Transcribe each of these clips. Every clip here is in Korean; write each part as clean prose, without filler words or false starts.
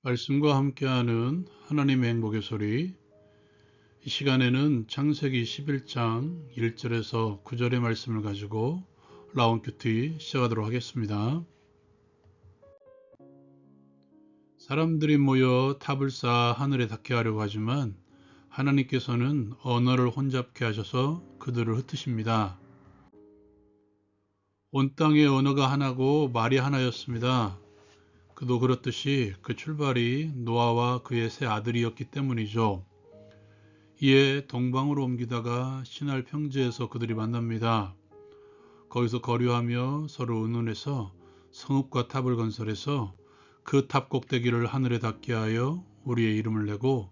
말씀과 함께하는 하나님의 행복의 소리. 이 시간에는 창세기 11장 1절에서 9절의 말씀을 가지고 라운 큐티 시작하도록 하겠습니다. 사람들이 모여 탑을 쌓아 하늘에 닿게 하려고 하지만 하나님께서는 언어를 혼잡케 하셔서 그들을 흩으십니다. 온 땅의 언어가 하나고 말이 하나였습니다. 그도 그렇듯이 그 출발이 노아와 그의 세 아들이었기 때문이죠. 이에 동방으로 옮기다가 시날 평지에서 그들이 만납니다. 거기서 거류하며 서로 의논해서 성읍과 탑을 건설해서 그 탑 꼭대기를 하늘에 닿게 하여 우리의 이름을 내고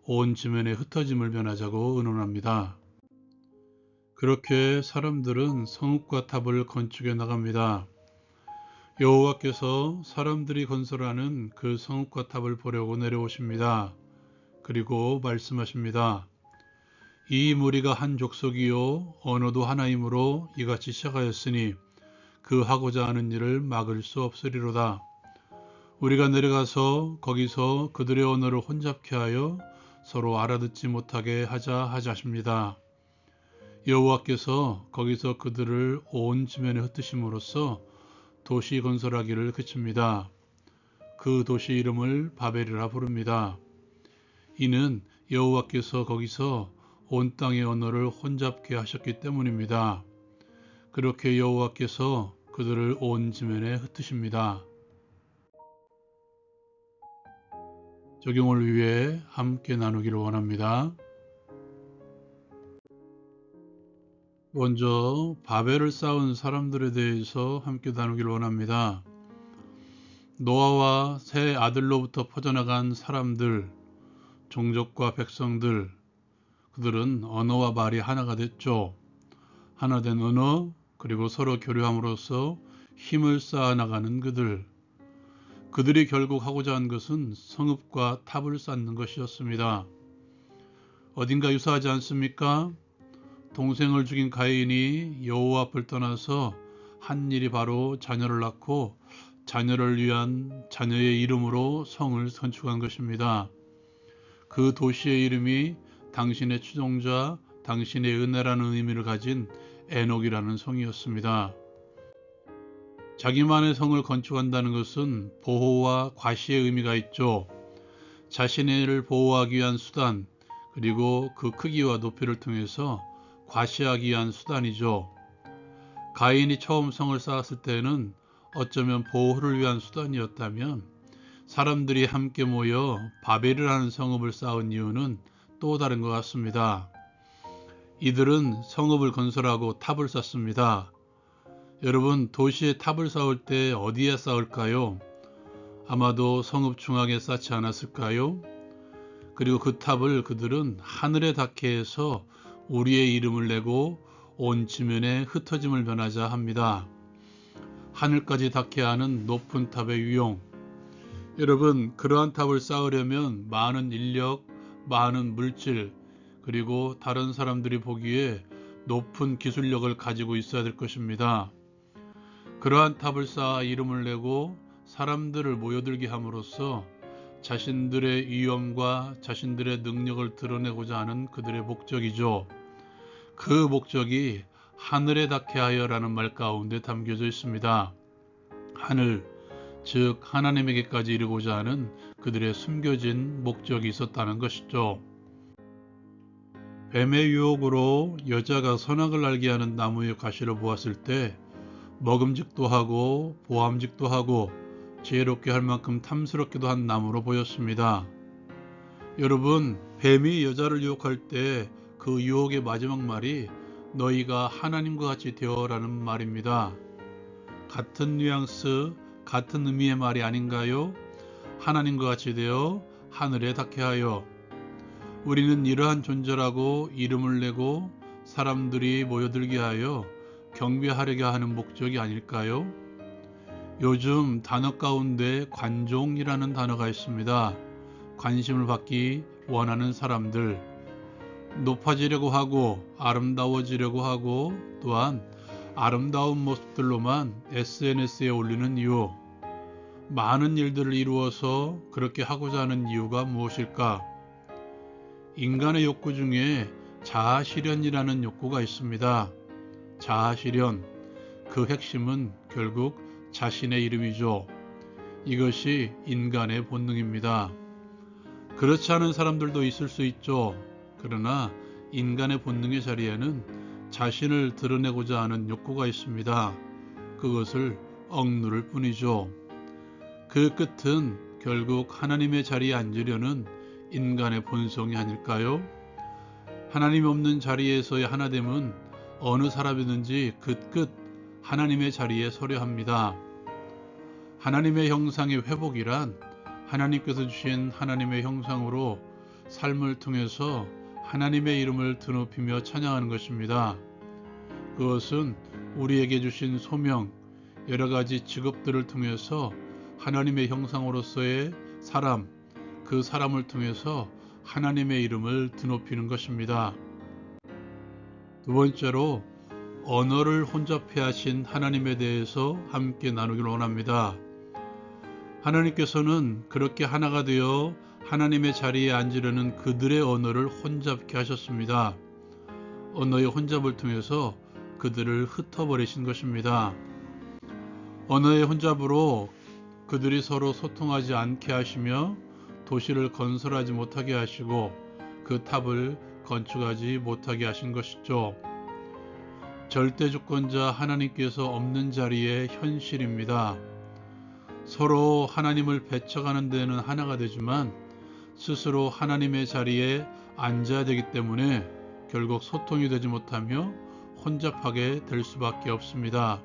온 지면에 흩어짐을 면하자고 의논합니다. 그렇게 사람들은 성읍과 탑을 건축해 나갑니다. 여호와께서 사람들이 건설하는 그 성읍과 탑을 보려고 내려오십니다. 그리고 말씀하십니다. 이 무리가 한 족속이요 언어도 하나이므로 이같이 시작하였으니 그 하고자 하는 일을 막을 수 없으리로다. 우리가 내려가서 거기서 그들의 언어를 혼잡케 하여 서로 알아듣지 못하게 하자 하십니다. 여호와께서 거기서 그들을 온 지면에 흩으심으로써 도시 건설하기를 그칩니다. 그 도시 이름을 바벨이라 부릅니다. 이는 여호와께서 거기서 온 땅의 언어를 혼잡케 하셨기 때문입니다. 그렇게 여호와께서 그들을 온 지면에 흩으십니다. 적용을 위해 함께 나누기를 원합니다. 먼저 바벨을 쌓은 사람들에 대해서 함께 나누기를 원합니다. 노아와 세 아들로부터 퍼져나간 사람들, 종족과 백성들, 그들은 언어와 말이 하나가 됐죠. 하나 된 언어, 그리고 서로 교류함으로써 힘을 쌓아 나가는 그들이 결국 하고자 한 것은 성읍과 탑을 쌓는 것이었습니다. 어딘가 유사하지 않습니까? 동생을 죽인 가인이 여호와 앞을 떠나서 한 일이 바로 자녀를 낳고 자녀를 위한 자녀의 이름으로 성을 건축한 것입니다. 그 도시의 이름이 당신의 추종자, 당신의 은혜라는 의미를 가진 에녹이라는 성이었습니다. 자기만의 성을 건축한다는 것은 보호와 과시의 의미가 있죠. 자신을 보호하기 위한 수단, 그리고 그 크기와 높이를 통해서 과시하기 위한 수단이죠. 가인이 처음 성을 쌓았을 때는 어쩌면 보호를 위한 수단이었다면 사람들이 함께 모여 바벨이라는 성읍을 쌓은 이유는 또 다른 것 같습니다. 이들은 성읍을 건설하고 탑을 쌓습니다. 여러분, 도시에 탑을 쌓을 때 어디에 쌓을까요? 아마도 성읍 중앙에 쌓지 않았을까요? 그리고 그 탑을 그들은 하늘에 닿게 해서 우리의 이름을 내고 온 지면에 흩어짐을 면하자 합니다. 하늘까지 닿게 하는 높은 탑의 유용. 여러분, 그러한 탑을 쌓으려면 많은 인력, 많은 물질, 그리고 다른 사람들이 보기에 높은 기술력을 가지고 있어야 될 것입니다. 그러한 탑을 쌓아 이름을 내고 사람들을 모여들게 함으로써 자신들의 위엄과 자신들의 능력을 드러내고자 하는 그들의 목적이죠. 그 목적이 하늘에 닿게 하여라는 말 가운데 담겨져 있습니다. 하늘, 즉 하나님에게까지 이르고자 하는 그들의 숨겨진 목적이 있었다는 것이죠. 뱀의 유혹으로 여자가 선악을 알게 하는 나무의 과실을 보았을 때 먹음직도 하고 보암직도 하고 지혜롭게 할 만큼 탐스럽기도 한 나무로 보였습니다. 여러분, 뱀이 여자를 유혹할 때 그 유혹의 마지막 말이 너희가 하나님과 같이 되어라는 말입니다. 같은 뉘앙스, 같은 의미의 말이 아닌가요? 하나님과 같이 되어 하늘에 닿게 하여. 우리는 이러한 존재라고 이름을 내고 사람들이 모여들게 하여 경배하려게 하는 목적이 아닐까요? 요즘 단어 가운데 관종이라는 단어가 있습니다. 관심을 받기 원하는 사람들, 높아지려고 하고 아름다워지려고 하고 또한 아름다운 모습들로만 SNS에 올리는 이유, 많은 일들을 이루어서 그렇게 하고자 하는 이유가 무엇일까? 인간의 욕구 중에 자아실현이라는 욕구가 있습니다. 자아실현, 그 핵심은 결국 자신의 이름이죠. 이것이 인간의 본능입니다. 그렇지 않은 사람들도 있을 수 있죠. 그러나 인간의 본능의 자리에는 자신을 드러내고자 하는 욕구가 있습니다. 그것을 억누를 뿐이죠. 그 끝은 결국 하나님의 자리에 앉으려는 인간의 본성이 아닐까요? 하나님 없는 자리에서의 하나됨은 어느 사람이든지 그 끝 하나님의 자리에 서려 합니다. 하나님의 형상의 회복이란 하나님께서 주신 하나님의 형상으로 삶을 통해서 하나님의 이름을 드높이며 찬양하는 것입니다. 그것은 우리에게 주신 소명, 여러 가지 직업들을 통해서 하나님의 형상으로서의 사람, 그 사람을 통해서 하나님의 이름을 드높이는 것입니다. 두 번째로 언어를 혼잡해 하신 하나님에 대해서 함께 나누기를 원합니다. 하나님께서는 그렇게 하나가 되어 하나님의 자리에 앉으려는 그들의 언어를 혼잡케 하셨습니다. 언어의 혼잡을 통해서 그들을 흩어버리신 것입니다. 언어의 혼잡으로 그들이 서로 소통하지 않게 하시며 도시를 건설하지 못하게 하시고 그 탑을 건축하지 못하게 하신 것이죠. 절대 주권자 하나님께서 없는 자리의 현실입니다. 서로 하나님을 배척하는 데는 하나가 되지만 스스로 하나님의 자리에 앉아야 되기 때문에 결국 소통이 되지 못하며 혼잡하게 될 수밖에 없습니다.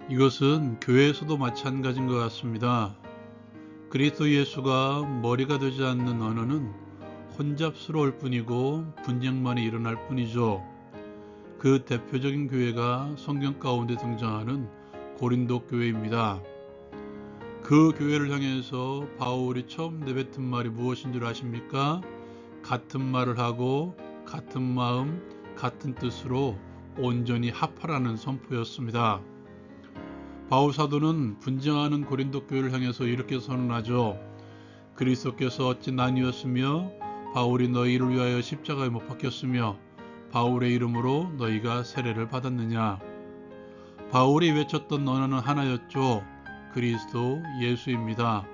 이것은 교회에서도 마찬가지인 것 같습니다. 그리스도 예수가 머리가 되지 않는 언어는 혼잡스러울 뿐이고 분쟁만이 일어날 뿐이죠. 그 대표적인 교회가 성경 가운데 등장하는 고린도 교회입니다. 그 교회를 향해서 바울이 처음 내뱉은 말이 무엇인 줄 아십니까? 같은 말을 하고 같은 마음, 같은 뜻으로 온전히 합하라는 선포였습니다. 바울 사도는 분쟁하는 고린도 교회를 향해서 이렇게 선언하죠. 그리스도께서 어찌 나뉘었으며 바울이 너희를 위하여 십자가에 못 박혔으며 바울의 이름으로 너희가 세례를 받았느냐. 바울이 외쳤던 언어는 하나였죠. 그리스도 예수입니다.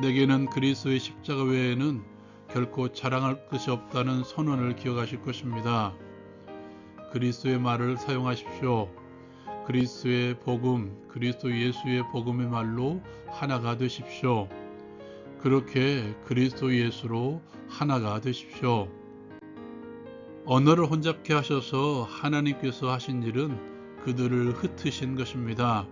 내게는 그리스도의 십자가 외에는 결코 자랑할 것이 없다는 선언을 기억하실 것입니다. 그리스도의 말을 사용하십시오. 그리스도의 복음, 그리스도 예수의 복음의 말로 하나가 되십시오. 그렇게 그리스도 예수로 하나가 되십시오. 언어를 혼잡케 하셔서 하나님께서 하신 일은 그들을 흩으신 것입니다.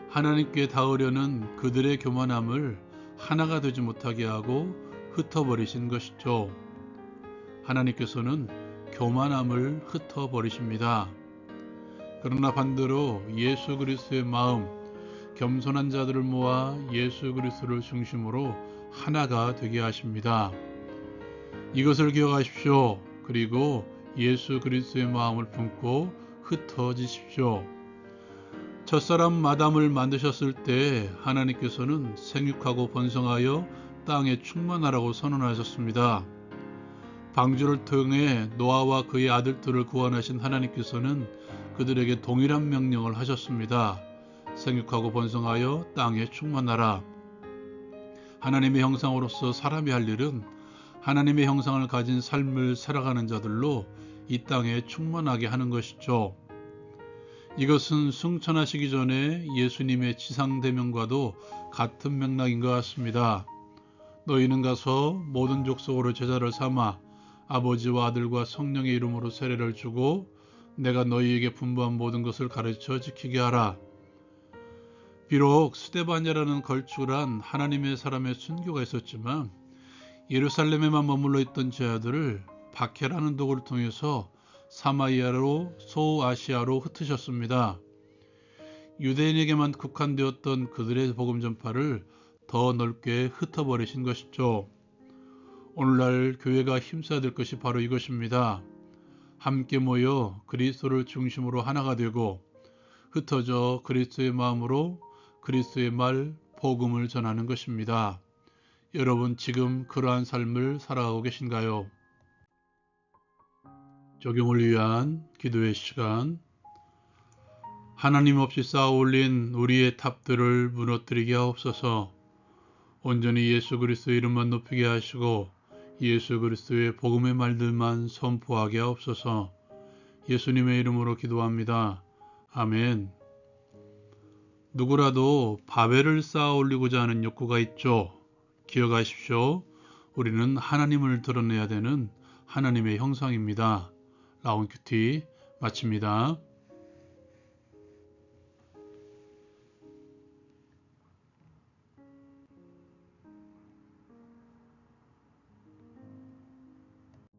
하나님께 닿으려는 그들의 교만함을 하나가 되지 못하게 하고 흩어버리신 것이죠. 하나님께서는 교만함을 흩어버리십니다. 그러나 반대로 예수 그리스도의 마음, 겸손한 자들을 모아 예수 그리스도를 중심으로 하나가 되게 하십니다. 이것을 기억하십시오. 그리고 예수 그리스도의 마음을 품고 흩어지십시오. 첫사람 마담을 만드셨을 때 하나님께서는 생육하고 번성하여 땅에 충만하라고 선언하셨습니다. 방주를 통해 노아와 그의 아들들을 구원하신 하나님께서는 그들에게 동일한 명령을 하셨습니다. 생육하고 번성하여 땅에 충만하라. 하나님의 형상으로서 사람이 할 일은 하나님의 형상을 가진 삶을 살아가는 자들로 이 땅에 충만하게 하는 것이죠. 이것은 승천하시기 전에 예수님의 지상대명과도 같은 맥락인 것 같습니다. 너희는 가서 모든 족속으로 제자를 삼아 아버지와 아들과 성령의 이름으로 세례를 주고 내가 너희에게 분부한 모든 것을 가르쳐 지키게 하라. 비록 스데반이라는 걸출한 하나님의 사람의 순교가 있었지만 예루살렘에만 머물러 있던 제자들을 박해라는 도구를 통해서 사마리아로 소아시아로 흩으셨습니다. 유대인에게만 국한되었던 그들의 복음 전파를 더 넓게 흩어버리신 것이죠. 오늘날 교회가 힘써야 될 것이 바로 이것입니다. 함께 모여 그리스도를 중심으로 하나가 되고 흩어져 그리스도의 마음으로 그리스도의 말 복음을 전하는 것입니다. 여러분 지금 그러한 삶을 살아가고 계신가요? 적용을 위한 기도의 시간. 하나님 없이 쌓아 올린 우리의 탑들을 무너뜨리게 하옵소서. 온전히 예수 그리스도의 이름만 높이게 하시고 예수 그리스도의 복음의 말들만 선포하게 하옵소서. 예수님의 이름으로 기도합니다. 아멘. 누구라도 바벨을 쌓아 올리고자 하는 욕구가 있죠. 기억하십시오. 우리는 하나님을 드러내야 되는 하나님의 형상입니다. 라운큐티 마칩니다.